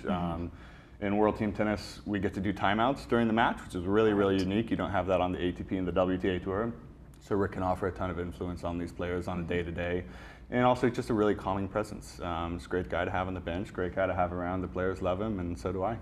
S13: In World Team Tennis, we get to do timeouts during the match, which is really, really unique. You don't have that on the ATP and the WTA Tour. So Rick can offer a ton of influence on these players on a day-to-day. And also just a really calming presence. He's a great guy to have on the bench, great guy to have around. The players love him, and so do I.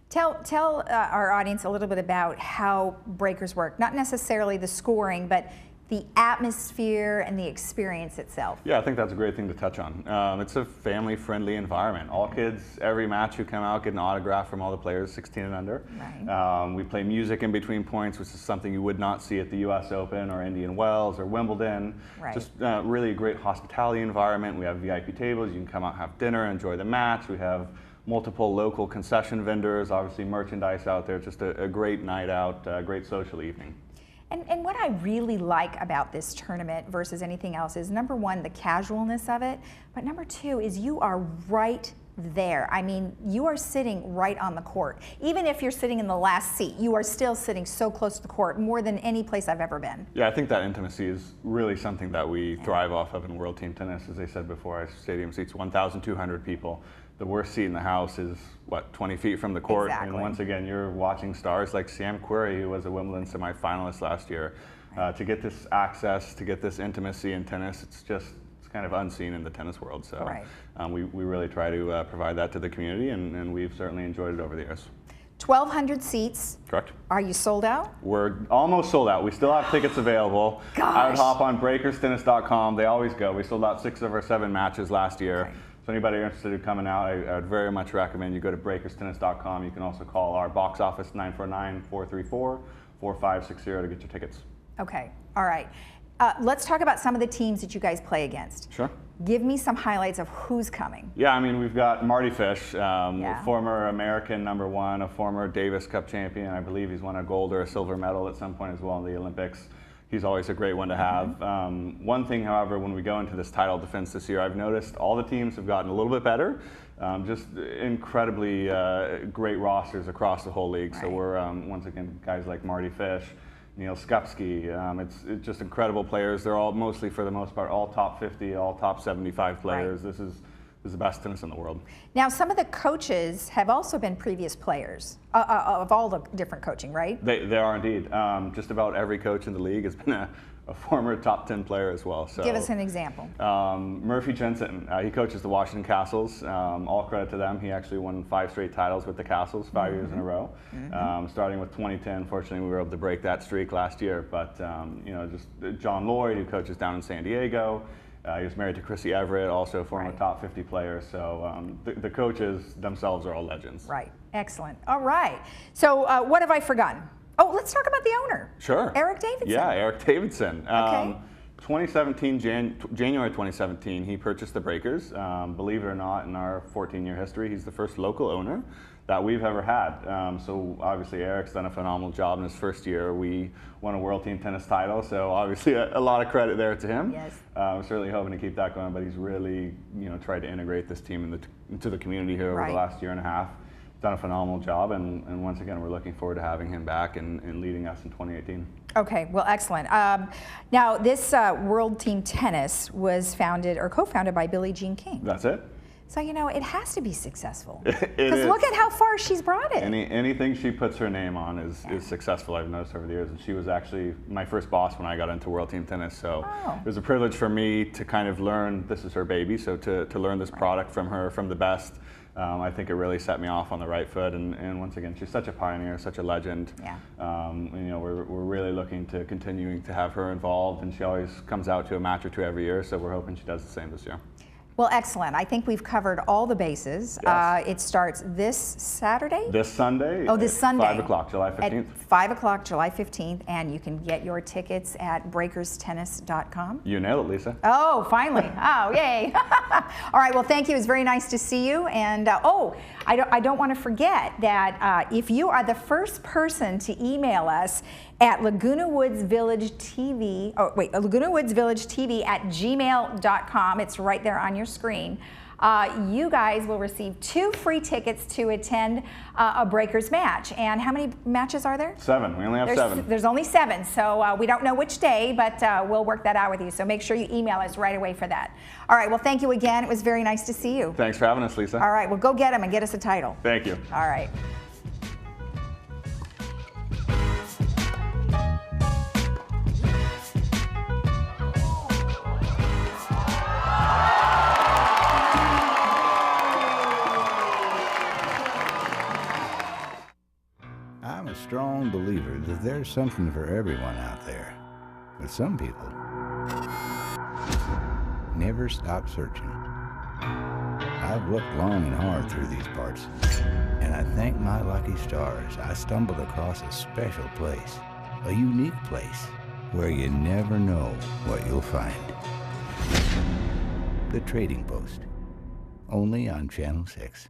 S1: Tell our audience a little bit about how breakers work. Not necessarily the scoring, but the atmosphere and the experience itself.
S13: Yeah, I think that's a great thing to touch on. It's a family-friendly environment. All kids, every match who come out, get an autograph from all the players, 16 and under.
S1: Right.
S13: We play music in between points, which is something you would not see at the US Open or Indian Wells or Wimbledon.
S1: Right.
S13: Just really a great hospitality environment. We have VIP tables. You can come out, have dinner, enjoy the match. We have multiple local concession vendors, obviously merchandise out there. Just a great night out, great social evening.
S1: And what I really like about this tournament versus anything else is, number one, the casualness of it, but number two is you are right there. I mean, you are sitting right on the court. Even if you're sitting in the last seat, you are still sitting so close to the court, more than any place I've ever been.
S13: Yeah, I think that intimacy is really something that we thrive off of in World Team Tennis. As I said before, our stadium seats 1,200 people. The worst seat in the house is, what, 20 feet from the court?
S1: Exactly.
S13: And once again, you're watching stars like Sam Querrey, who was a Wimbledon semifinalist last year. To get this access, to get this intimacy in tennis, it's kind of unseen in the tennis world. So we really try to provide that to the community, and we've certainly enjoyed it over the years.
S1: 1,200 seats.
S13: Correct.
S1: Are you sold out?
S13: We're almost sold out. We still have tickets available.
S1: Gosh.
S13: I would hop on breakerstennis.com. They always go. We sold out 6 of our 7 matches last year.
S1: Okay.
S13: So anybody interested in coming out, I would very much recommend you go to breakerstennis.com. You can also call our box office 949-434-4560 to get your tickets.
S1: Okay, all right. Let's talk about some of the teams that you guys play against.
S13: Sure.
S1: Give me some highlights of who's coming.
S13: Yeah, I mean, we've got Marty Fish, former American #1, a former Davis Cup champion. I believe he's won a gold or a silver medal at some point as well in the Olympics. He's always a great one to have. One thing, however, when we go into this title defense this year, I've noticed all the teams have gotten a little bit better. Just incredibly great rosters across the whole league. Right. So we're, once again, guys like Marty Fish, Neil Skupski, it's just incredible players. They're all mostly, for the most part, all top 50, all top 75 players. Right. This is the best tennis in the world.
S1: Now, some of the coaches have also been previous players of all the different coaching, right?
S13: They are indeed. Just about every coach in the league has been a former top 10 player as well. So,
S1: give us an example.
S13: Murphy Jensen, he coaches the Washington Castles. All credit to them. He actually won 5 straight titles with the Castles, 5 years in a row. Starting with 2010, fortunately we were able to break that streak last year. But just John Lloyd, who coaches down in San Diego. He was married to Chrissy Everett, also a former top 50 player. So the coaches themselves are all legends.
S1: Right. Excellent. All right. So what have I forgotten? Oh, let's talk about the owner.
S13: Sure.
S1: Eric Davidson.
S13: Yeah, Eric Davidson.
S1: Okay.
S13: 2017, January 2017, he purchased the Breakers. Believe it or not, in our 14-year history, he's the first local owner that we've ever had. So obviously Eric's done a phenomenal job in his first year. We won a World Team Tennis title, so obviously a lot of credit there to him.
S1: Yes.
S13: I'm certainly hoping to keep that going, but he's really tried to integrate this team into the community here over the last year and a half. Done a phenomenal job, and once again, we're looking forward to having him back and leading us in 2018.
S1: Okay, well, excellent. Now, this World Team Tennis was founded or co-founded by Billie Jean King.
S13: That's it.
S1: So, it has to be successful. Because look at how far she's brought it.
S13: Anything she puts her name on is successful, I've noticed over the years. And she was actually my first boss when I got into World Team Tennis. So it was a privilege for me to kind of learn, this is her baby, so to learn this product from her, from the best. I think it really set me off on the right foot, and once again, she's such a pioneer, such a legend. Yeah. We're really looking to continuing to have her involved, and she always comes out to a match or two every year, so we're hoping she does the same this year.
S1: Well, excellent. I think we've covered all the bases.
S13: Yes.
S1: It starts this Saturday?
S13: This Sunday.
S1: Oh, this Sunday.
S13: 5 o'clock, July 15th.
S1: At 5 o'clock, July 15th, and you can get your tickets at breakerstennis.com.
S13: You nailed it, Lisa.
S1: Oh, finally. Oh, yay. All right, well, thank you. It was very nice to see you. And, I don't want to forget that if you are the first person to email us at Laguna Woods Village TV, Laguna Woods Village TV at gmail.com. It's right there on your screen. You guys will receive 2 free tickets to attend a Breakers match. And how many matches are there?
S13: 7. We only have 7.
S1: There's only 7, so we don't know which day, but we'll work that out with you. So make sure you email us right away for that. All right, well, thank you again. It was very nice to see you.
S13: Thanks for having us, Lisa.
S1: All right, well, go get them and get us a title.
S13: Thank you.
S1: All right.
S14: I'm a strong believer that there's something for everyone out there. But some people never stop searching. I've looked long and hard through these parts, and I thank my lucky stars I stumbled across a special place, a unique place, where you never know what you'll find. The Trading Post, only on Channel 6.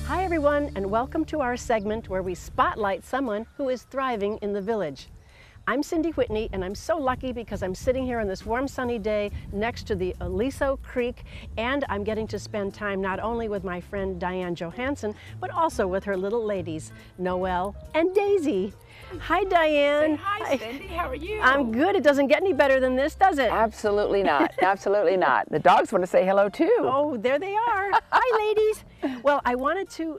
S15: Hi everyone, and welcome to our segment where we spotlight someone who is thriving in the village.
S16: I'm Cindy Whitney, and I'm so lucky because I'm sitting here on this warm sunny day next to the Aliso Creek, and I'm getting to spend time not only with my friend Diane Johansson, but also with her little ladies, Noelle and Daisy. Hi, Diane.
S17: Hi, Cindy. How are you?
S16: I'm good. It doesn't get any better than this, does it?
S17: Absolutely not. Absolutely not. The dogs want to say hello, too.
S16: Oh, there they are. Hi, ladies. Well, I wanted to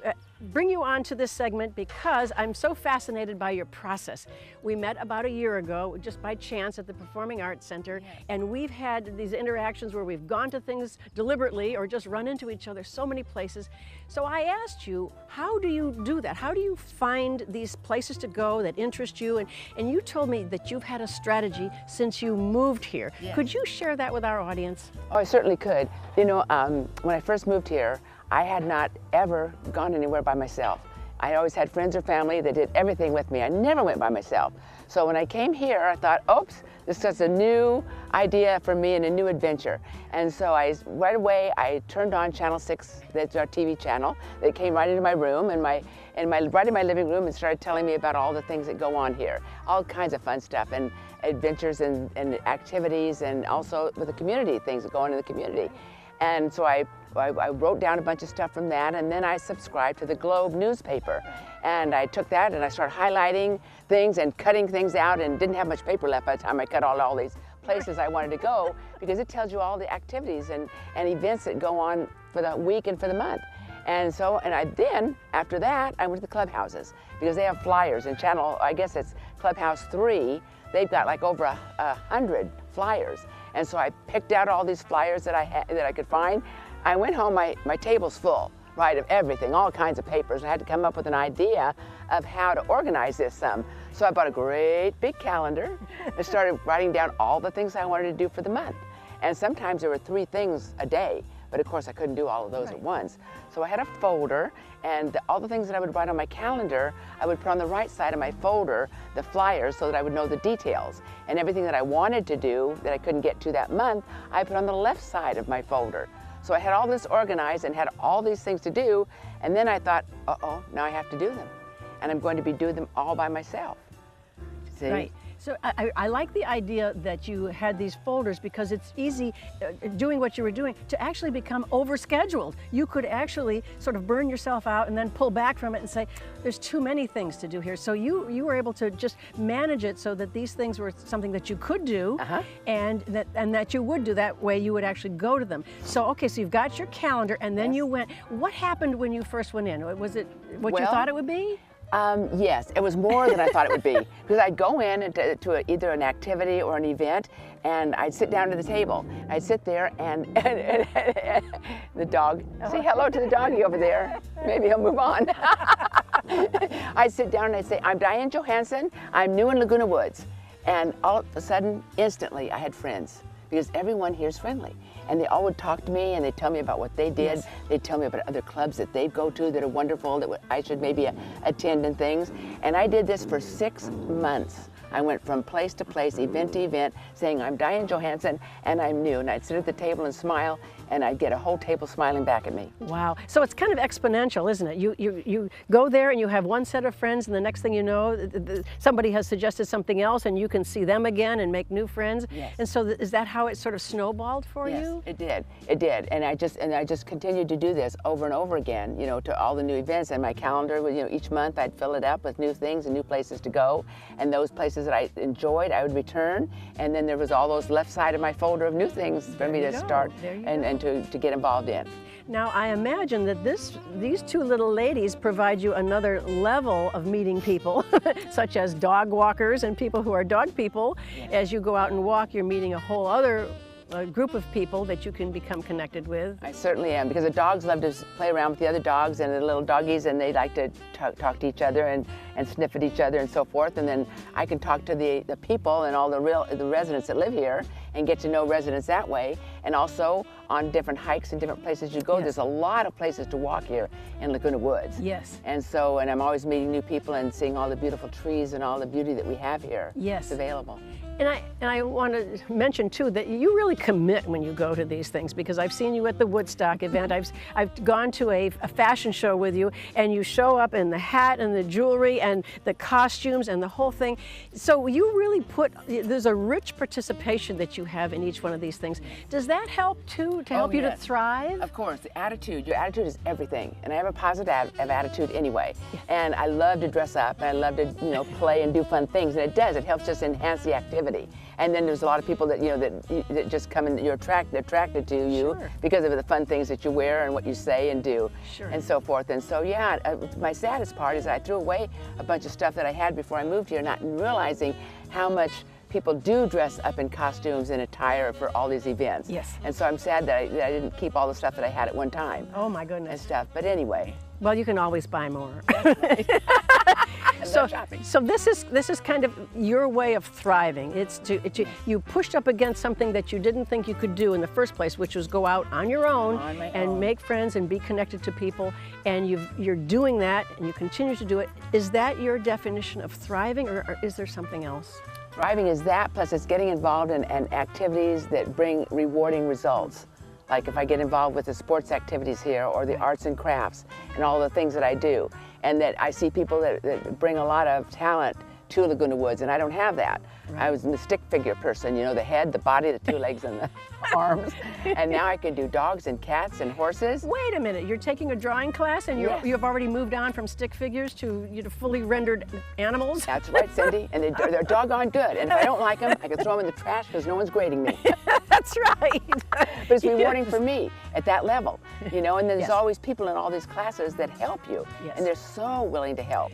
S16: bring you on to this segment because I'm so fascinated by your process. We met about a year ago, just by chance, at the Performing Arts Center, and we've had these interactions where we've gone to things deliberately or just run into each other so many places. So I asked you, how do you do that? How do you find these places to go that interest you? And you told me that you've had a strategy since you moved here.
S17: Yes.
S16: Could you share that with our audience?
S17: Oh, I certainly could. You know, when I first moved here, I had not ever gone anywhere by myself. I always had friends or family that did everything with me. I never went by myself. So when I came here, I thought, oops, this is just a new idea for me and a new adventure. And so right away, I turned on Channel 6, that's our TV channel. They came right into my room right in my living room and started telling me about all the things that go on here. All kinds of fun stuff and adventures and activities, and also with the community, things that go on in the community. And so I wrote down a bunch of stuff from that, and then I subscribed to the Globe newspaper. And I took that and I started highlighting things and cutting things out, and didn't have much paper left by the time I cut all these places I wanted to go, because it tells you all the activities and events that go on for the week and for the month. And so, then, after that, I went to the clubhouses, because they have flyers in channel, I guess it's Clubhouse 3, they've got like over 100 flyers. And so I picked out all these flyers that I could find. I went home, my table's full, right, of everything, all kinds of papers. I had to come up with an idea of how to organize this some. So I bought a great big calendar and started writing down all the things I wanted to do for the month. And sometimes there were 3 things a day, but of course I couldn't do all of those at once. So I had a folder, and all the things that I would write on my calendar, I would put on the right side of my folder, the flyers, so that I would know the details. And everything that I wanted to do that I couldn't get to that month, I put on the left side of my folder. So I had all this organized and had all these things to do, and then I thought, uh-oh, now I have to do them. And I'm going to be doing them all by myself. See?
S16: Right. So I like the idea that you had these folders, because it's easy, doing what you were doing, to actually become overscheduled. You could actually sort of burn yourself out and then pull back from it and say, there's too many things to do here. So you were able to just manage it so that these things were something that you could do, and that you would do. That way you would actually go to them. So, okay, so you've got your calendar, and then you went. What happened when you first went in? Was it what you thought it would be?
S17: Yes, it was more than I thought it would be, because I'd go in to either an activity or an event, and I'd sit down to the table. I'd sit there, and the dog, say hello to the doggy over there. Maybe he'll move on. I'd sit down and I'd say, I'm Diane Johansson. I'm new in Laguna Woods. And all of a sudden, instantly, I had friends, because everyone here is friendly. And they all would talk to me, and they'd tell me about what they did. Yes. They'd tell me about other clubs that they go to that are wonderful, that I should maybe attend and things. And I did this for 6 months. I went from place to place, event to event, saying, I'm Diane Johansson, and I'm new. And I'd sit at the table and smile, and I'd get a whole table smiling back at me.
S16: Wow. So it's kind of exponential, isn't it? You go there, and you have one set of friends, and the next thing you know, somebody has suggested something else, and you can see them again and make new friends.
S17: Yes.
S16: And so is that how it sort of snowballed for you?
S17: It did. It did. And I just continued to do this over and over again, you know, to all the new events. And my calendar, you know, each month I'd fill it up with new things and new places to go. And those places that I enjoyed, I would return. And then there was all those left side of my folder of new things for me to start and to get involved in.
S16: Now, I imagine that these 2 little ladies provide you another level of meeting people, such as dog walkers and people who are dog people. Yes. As you go out and walk, you're meeting a whole other group of people that you can become connected with.
S17: I certainly am, because the dogs love to play around with the other dogs and the little doggies, and they like to talk to each other and sniff at each other and so forth. And then I can talk to the people and all the residents that live here and get to know residents that way. And also on different hikes and different places you go. Yes. There's a lot of places to walk here in Laguna Woods.
S16: Yes.
S17: And I'm always meeting new people and seeing all the beautiful trees and all the beauty that we have here.
S16: Yes.
S17: It's available.
S16: And I want to mention too that you really commit when you go to these things, because I've seen you at the Woodstock event. I've gone to a fashion show with you, and you show up in the hat and the jewelry and the costumes and the whole thing. So you really there's a rich participation that you have in each one of these things. Does that help too, to help you to thrive?
S17: Of course, the attitude. Your attitude is everything, and I have a positive attitude anyway. Yes. And I love to dress up, and I love to play and do fun things, and it does. It helps just enhance the activity. And then there's a lot of people that that just come and they're attracted to you because of the fun things that you wear and what you say and do, and so forth. And so my saddest part is I threw away a bunch of stuff that I had before I moved here, not realizing how much people do dress up in costumes and attire for all these events. Yes. And so I'm sad that I didn't keep all the stuff that I had at one time.
S16: Oh my goodness.
S17: And stuff. But anyway.
S16: Well, you can always buy more. So this is kind of your way of thriving. You pushed up against something that you didn't think you could do in the first place, which was go out on your own and make friends and be connected to people. And you're doing that, and you continue to do it. Is that your definition of thriving, or is there something else?
S17: Thriving is that, plus it's getting involved in activities that bring rewarding results. Like if I get involved with the sports activities here, or the arts and crafts, and all the things that I do, and that I see people that bring a lot of talent to Laguna Woods, and I don't have that. Right. I was the stick figure person, the head, the body, the two legs, and the arms. And now I can do dogs and cats and horses.
S16: Wait a minute, you're taking a drawing class, and you've already moved on from stick figures to fully rendered animals?
S17: That's right, Cindy, and they're doggone good. And if I don't like them, I can throw them in the trash because no one's grading me.
S16: That's right.
S17: But it's rewarding for me at that level, and there's always people in all these classes that help you, and they're so willing to help.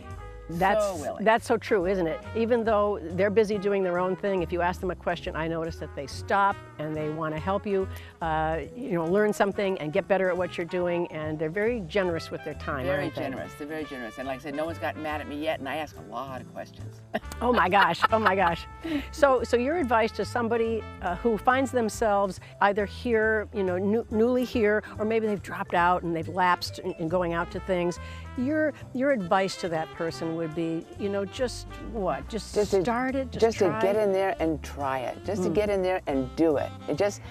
S16: That's so true, isn't it? Even though they're busy doing their own thing, if you ask them a question, I notice that they stop and they want to help you, learn something and get better at what you're doing, and they're very generous with their time.
S17: Very generous. They're very generous, and like I said, no one's gotten mad at me yet, and I ask a lot of questions.
S16: Oh my gosh! Oh my gosh! So your advice to somebody who finds themselves either here, newly here, or maybe they've dropped out and they've lapsed in going out to things. Your advice to that person would be, just what? Just start it?
S17: Just to get in there and try it. Just to get in there and do it. And just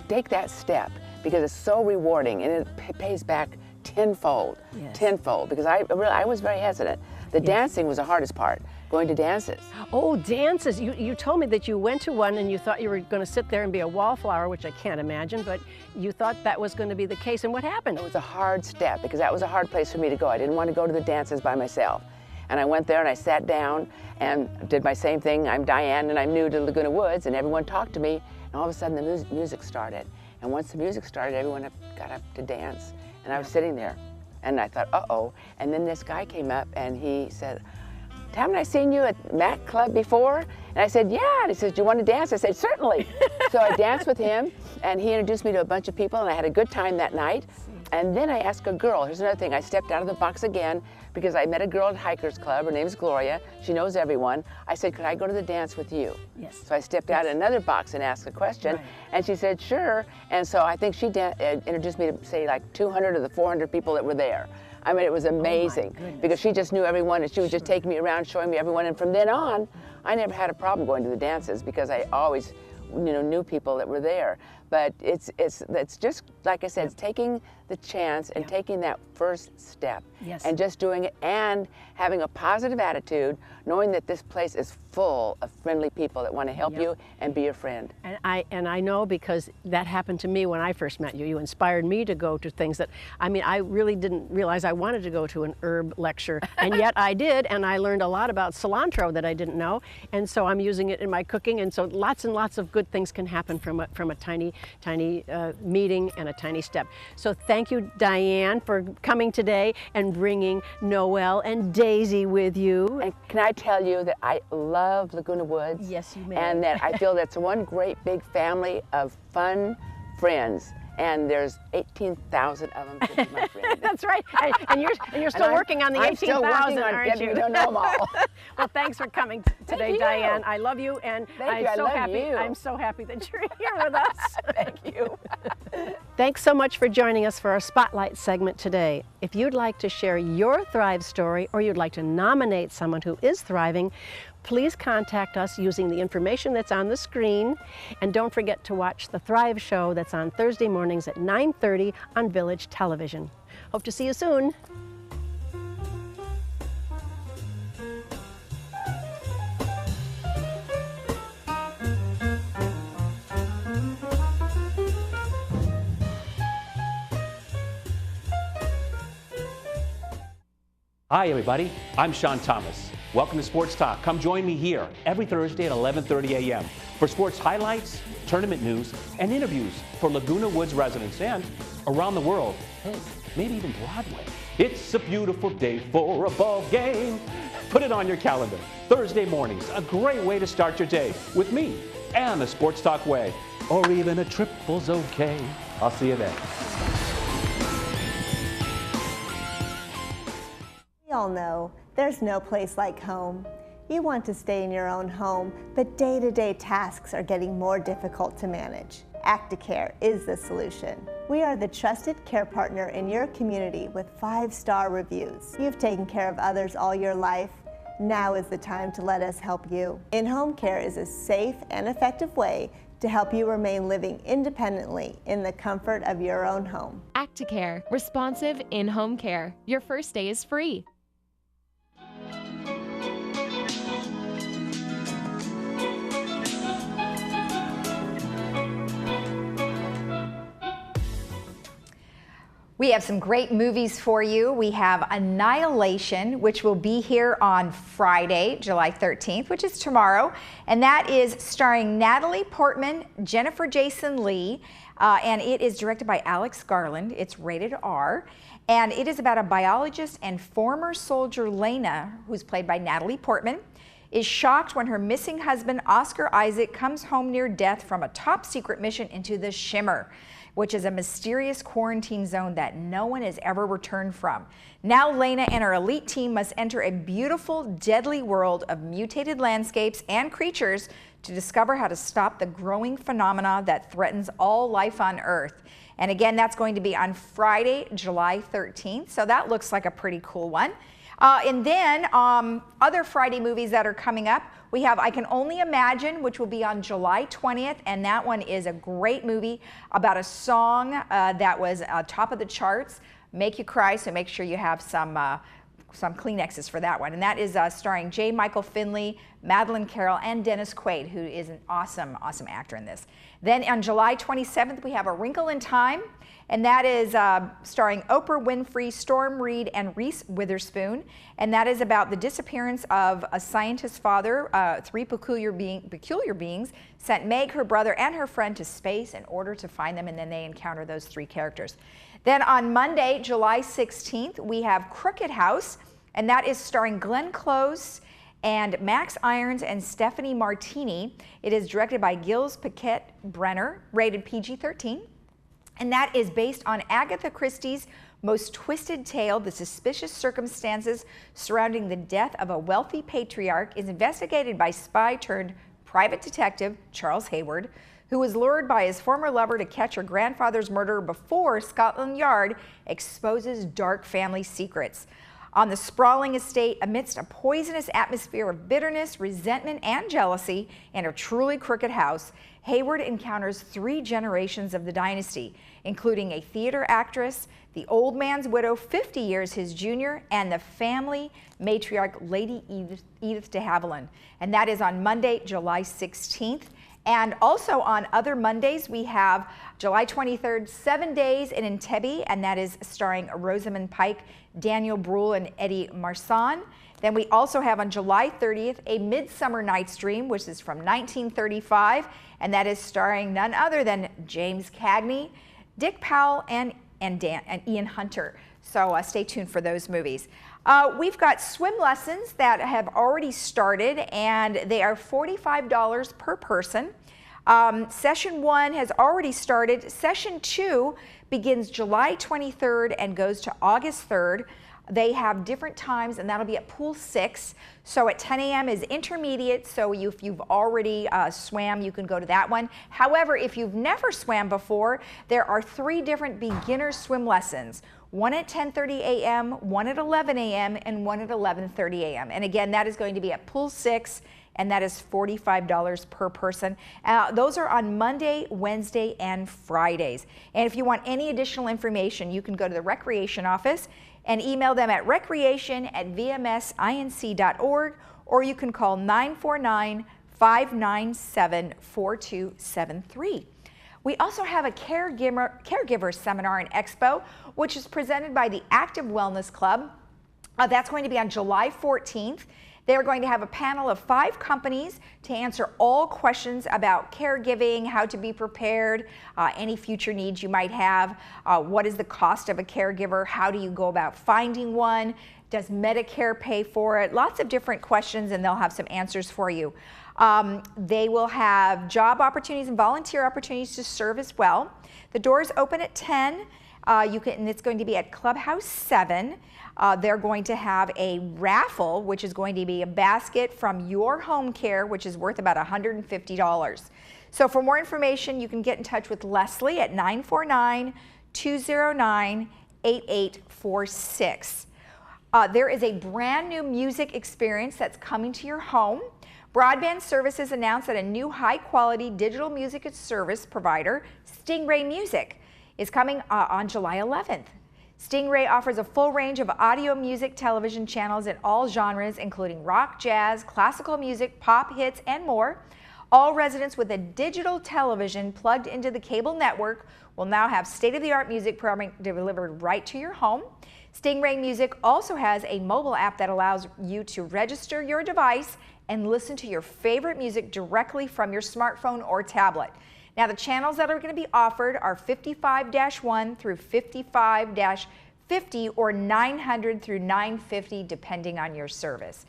S17: take that step, because it's so rewarding, and it pays back tenfold. Yes. Tenfold, because I was very hesitant. The dancing was the hardest part, going to dances.
S16: Oh, dances. You told me that you went to one and you thought you were going to sit there and be a wallflower, which I can't imagine, but you thought that was going to be the case. And what happened?
S17: It was a hard step, because that was a hard place for me to go. I didn't want to go to the dances by myself. And I went there and I sat down and did my same thing. I'm Diane and I'm new to Laguna Woods, and everyone talked to me, and all of a sudden the music started. And once the music started, everyone got up to dance. And I was sitting there. And I thought, uh-oh. And then this guy came up and he said, haven't I seen you at Mac Club before? And I said, yeah. And he said, do you want to dance? I said, certainly. So I danced with him, and he introduced me to a bunch of people, and I had a good time that night. And then I asked a girl, here's another thing, I stepped out of the box again, because I met a girl at Hikers Club. Her name's Gloria. She knows everyone. I said, could I go to the dance with you?
S16: Yes.
S17: So I stepped out of another box and asked a question, and she said, sure. And so I think she introduced me to, say, like 200 of the 400 people that were there. I mean, it was amazing, because she just knew everyone, and she was just taking me around, showing me everyone. And from then on, I never had a problem going to the dances, because I always knew people that were there. But it's just, like I said, it's taking the chance and taking that first step, and just doing it, and having a positive attitude, knowing that this place is full of friendly people that want to help you and be your friend.
S16: And I know, because that happened to me when I first met you. You inspired me to go to things that, I really didn't realize I wanted to go to an herb lecture, and yet I did, and I learned a lot about cilantro that I didn't know, and so I'm using it in my cooking, and so lots and lots of good things can happen from a tiny meeting and a tiny step. So thank you, Diane, for coming today and bringing Noel and Daisy with you.
S17: And can I tell you that I love Laguna Woods?
S16: Yes, you may.
S17: And that I feel that's one great big family of fun friends. And there's 18,000 of them to be my friend.
S16: That's right. And you're still working on the 18,000, aren't you?
S17: I don't know them all.
S16: Well, thanks for coming today, Diane. I love you, and I'm so happy that you're here with us.
S17: Thank you.
S16: Thanks so much for joining us for our Spotlight segment today. If you'd like to share your Thrive story, or you'd like to nominate someone who is thriving, please contact us using the information that's on the screen. And don't forget to watch the Thrive Show that's on Thursday mornings at 9:30 on Village Television. Hope to see you soon.
S18: Hi everybody, I'm Sean Thomas. Welcome to Sports Talk. Come join me here every Thursday at 11:30 a.m. for sports highlights, tournament news, and interviews for Laguna Woods residents and around the world. Hey, maybe even Broadway. It's a beautiful day for a ball game. Put it on your calendar. Thursday mornings, a great way to start your day with me and the Sports Talk way. Or even a triple's okay. I'll see you then.
S19: We all know there's no place like home. You want to stay in your own home, but day-to-day tasks are getting more difficult to manage. Acticare is the solution. We are the trusted care partner in your community with 5-star reviews. You've taken care of others all your life. Now is the time to let us help you. In-home care is a safe and effective way to help you remain living independently in the comfort of your own home.
S20: Acticare, responsive in-home care. Your first day is free.
S1: We have some great movies for you. We have Annihilation, which will be here on Friday, July 13th, which is tomorrow. And that is starring Natalie Portman, Jennifer Jason Leigh, and it is directed by Alex Garland. It's rated R. And it is about a biologist and former soldier, Lena, who's played by Natalie Portman, is shocked when her missing husband, Oscar Isaac, comes home near death from a top secret mission into the Shimmer, which is a mysterious quarantine zone that no one has ever returned from. Now Lena and her elite team must enter a beautiful, deadly world of mutated landscapes and creatures to discover how to stop the growing phenomena that threatens all life on Earth. And again, that's going to be on Friday, July 13th. So that looks like a pretty cool one. And then other Friday movies that are coming up, we have I Can Only Imagine, which will be on July 20th, and that one is a great movie about a song that was top of the charts, make you cry, so make sure you have some Kleenexes for that one. And that is starring J. Michael Finley, Madeline Carroll, and Dennis Quaid, who is an awesome, awesome actor in this. Then on July 27th, we have A Wrinkle in Time, and that is starring Oprah Winfrey, Storm Reed, and Reese Witherspoon. And that is about the disappearance of a scientist's father. 3 peculiar beings sent Meg, her brother, and her friend to space in order to find them, and then they encounter those 3 characters. Then on Monday, July 16th, we have Crooked House, and that is starring Glenn Close and Max Irons and Stephanie Martini. It is directed by Gilles Paquette Brenner, rated PG-13. And that is based on Agatha Christie's most twisted tale. The suspicious circumstances surrounding the death of a wealthy patriarch is investigated by spy-turned-private detective Charles Hayward, who was lured by his former lover to catch her grandfather's murderer before Scotland Yard exposes dark family secrets. On the sprawling estate, amidst a poisonous atmosphere of bitterness, resentment, and jealousy in a truly crooked house, Hayward encounters 3 generations of the dynasty, including a theater actress, the old man's widow 50 years his junior, and the family matriarch Lady Edith de Havilland. And that is on Monday, July 16th. And also on other Mondays, we have July 23rd, 7 Days in Entebbe, and that is starring Rosamund Pike, Daniel Bruhl, and Eddie Marsan. Then we also have on July 30th, A Midsummer Night's Dream, which is from 1935, and that is starring none other than James Cagney, Dick Powell, and Ian Hunter. So stay tuned for those movies. We've got swim lessons that have already started, and they are $45 per person. Session 1 has already started. Session 2 begins July 23rd and goes to August 3rd. They have different times, and that'll be at Pool 6. So at 10 a.m. is intermediate, so if you've already swam, you can go to that one. However, if you've never swam before, there are 3 different beginner swim lessons. One at 10:30 a.m., one at 11 a.m., and one at 11:30 a.m. And again, that is going to be at Pool 6, and that is $45 per person. Those are on Monday, Wednesday, and Fridays. And if you want any additional information, you can go to the Recreation office and email them at recreation@vmsinc.org, or you can call 949-597-4273. We also have a caregiver seminar and expo, which is presented by the Active Wellness Club. That's going to be on July 14th. They're going to have a panel of 5 companies to answer all questions about caregiving, how to be prepared, any future needs you might have, what is the cost of a caregiver, how do you go about finding one, does Medicare pay for it, lots of different questions, and they'll have some answers for you. They will have job opportunities and volunteer opportunities to serve as well. The doors open at 10, and it's going to be at Clubhouse 7. They're going to have a raffle, which is going to be a basket from your home care, which is worth about $150. So for more information, you can get in touch with Leslie at 949-209-8846. There is a brand new music experience that's coming to your home. Broadband Services announced that a new high-quality digital music service provider, Stingray Music, is coming on July 11th. Stingray offers a full range of audio music television channels in all genres, including rock, jazz, classical music, pop hits, and more. All residents with a digital television plugged into the cable network will now have state-of-the-art music programming delivered right to your home. Stingray Music also has a mobile app that allows you to register your device and listen to your favorite music directly from your smartphone or tablet. Now, the channels that are going to be offered are 55-1 through 55-50 or 900 through 950, depending on your service.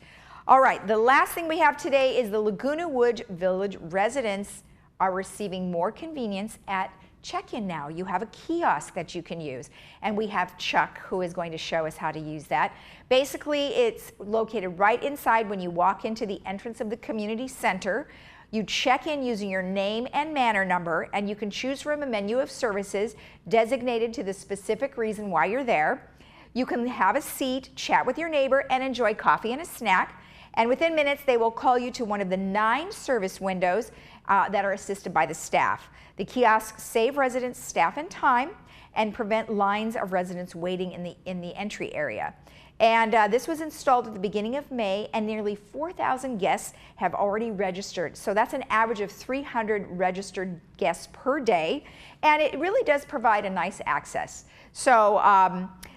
S1: All right, the last thing we have today is the Laguna Woods Village residents are receiving more convenience at check-in now. You have a kiosk that you can use, and we have Chuck who is going to show us how to use that. Basically, it's located right inside when you walk into the entrance of the community center. You check in using your name and manor number, and you can choose from a menu of services designated to the specific reason why you're there. You can have a seat, chat with your neighbor, and enjoy coffee and a snack. And within minutes, they will call you to one of the 9 service windows that are assisted by the staff. The kiosks save residents staff and time and prevent lines of residents waiting in the entry area. And this was installed at the beginning of May, and nearly 4,000 guests have already registered. So that's an average of 300 registered guests per day, and it really does provide a nice access. So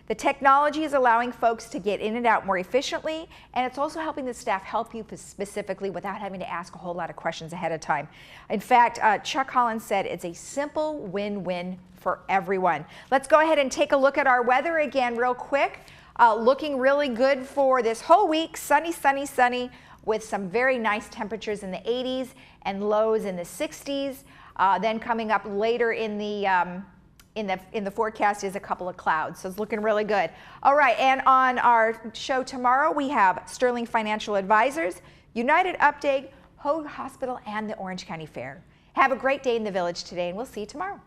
S1: the technology is allowing folks to get in and out more efficiently, and it's also helping the staff help you specifically without having to ask a whole lot of questions ahead of time. In fact, Chuck Collins said it's a simple win-win for everyone. Let's go ahead and take a look at our weather again real quick. Looking really good for this whole week. Sunny, sunny, sunny, with some very nice temperatures in the 80s and lows in the 60s. Then coming up later in the forecast is a couple of clouds, so it's looking really good. All right, and on our show tomorrow, we have Sterling Financial Advisors, United Update, Hoag Hospital, and the Orange County Fair. Have a great day in the Village today, and we'll see you tomorrow.